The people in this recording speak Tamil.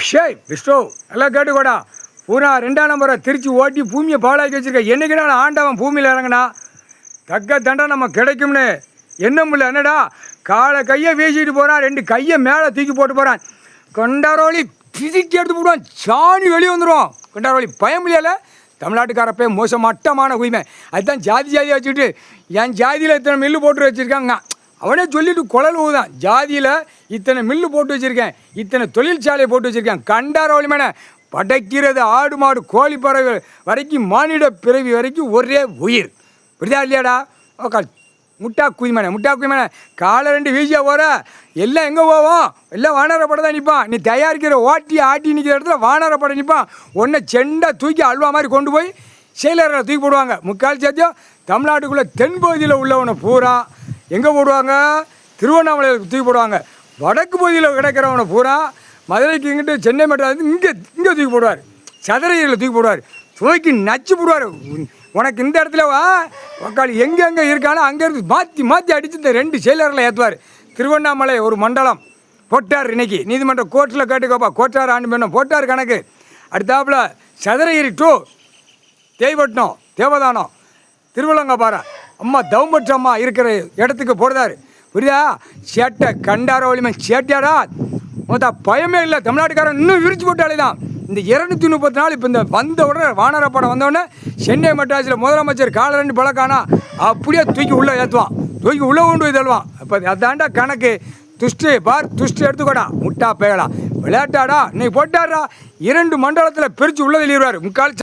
ஷேய் விஷ்ணு எல்லாம் கேட்டுக்கோடா. பூரா 2ஆம் நம்பரை திருச்சி ஓட்டி பூமியை பாழாக்கி வச்சுருக்க. என்னைக்குன்னா நான் ஆண்டவன் பூமியில் இறங்கினா தக்க தண்டை நம்ம கிடைக்கும்னு எண்ணம் இல்லை. என்னடா காலை கையை வீசிட்டு போகிறான், 2 கையை மேலே தூக்கி போட்டு போகிறான். கொண்டாரோலி பிதிக்கி எடுத்து போடுவான், சாணி வெளியே வந்துடும். கொண்டாரோலி பயம் இல்லையால. தமிழ்நாட்டுக்காரப்பே மோசமட்டமான உரிமை. அதுதான் ஜாதி ஜாதியாக வச்சுக்கிட்டு என் ஜாதியில் இத்தனை மில்லு போட்டு வச்சுருக்காங்க. அவனே சொல்லிட்டு குழல் ஊதான், ஜாதியில் இத்தனை மில்லு போட்டு வச்சுருக்கேன், இத்தனை தொழிற்சாலையை போட்டு வச்சுருக்கேன். கண்டாரோலி மேலே படைக்கிறது ஆடு மாடு கோழி பறவை வரைக்கும் மானிட பிறவி வரைக்கும் ஒரே உயிர். புரிதா இல்லையாடா? முட்டா குய்மனை காலை 2 வீசியாக போகிற எல்லாம் எங்கே போவோம்? எல்லாம் வானரப்பட தான் நிற்பான். நீ தயாரிக்கிற ஓட்டி ஆட்டி நிற்கிற இடத்துல வானரப்பட நிற்பான். ஒன்றை செண்டா தூக்கி அல்வா மாதிரி கொண்டு போய் செயலரில் தூக்கி போடுவாங்க. முக்கால் சத்தியம் தமிழ்நாட்டுக்குள்ளே தென்பகுதியில் உள்ளவனை பூரா எங்கே போடுவாங்க? திருவண்ணாமலையில் தூக்கி போடுவாங்க. வடக்கு பகுதியில் கிடைக்கிறவனை பூரா மதுரைக்கு இங்கிட்டு சென்னை மெட்ராஸ் இங்கே தூக்கி போடுவார். சதுரையில் தூக்கி போடுவார். தூக்கி நச்சு போடுவார். உனக்கு இந்த இடத்துல உக்கால் எங்கெங்கே இருக்கானோ அங்கேருந்து மாற்றி அடித்து இந்த 2 செயலரில் ஏற்றுவார். திருவண்ணாமலை ஒரு மண்டலம் போட்டார். இன்னைக்கு நீதிமன்ற கோர்ட்டில் கேட்டுக்கோப்பா. கோட்டார் ஆண்டு பண்ண போட்டார் கணக்கு. அடுத்தாப்புல சதுரகிரி டு தேய்பட்டினம் தேவதானம் திருவள்ளங்காபாறை அம்மா தவும்பற்றம்மா இருக்கிற இடத்துக்கு போடுறாரு. புரியுதா? சேட்டை கண்டாரோலிமே சேட்டியாடா. மொத்தம் பயமே இல்லை. தமிழ்நாட்டுக்காரன் இன்னும் விரிச்சு போட்டாலே தான். இந்த 234 இப்போ இந்த வந்த உடனே வானரப்படம் வந்தோடனே சென்னை மெட்ராஸில் முதலமைச்சர் காலை 2 பழக்கானா அப்படியே தூக்கி உள்ளே ஏற்றுவான், தூக்கி உள்ளே கொண்டு போய் தள்ளுவான். இப்போ அதாண்டா கணக்கு. துஷ்டு பார், துஷ்டு எடுத்துக்கோடா. முட்டா பேயலாம் விளையாட்டாடா. இன்னைக்கு போட்டாரா 2 மண்டலத்தில் பிரித்து உள்ளே தள்ளிடுவார். முக்கால்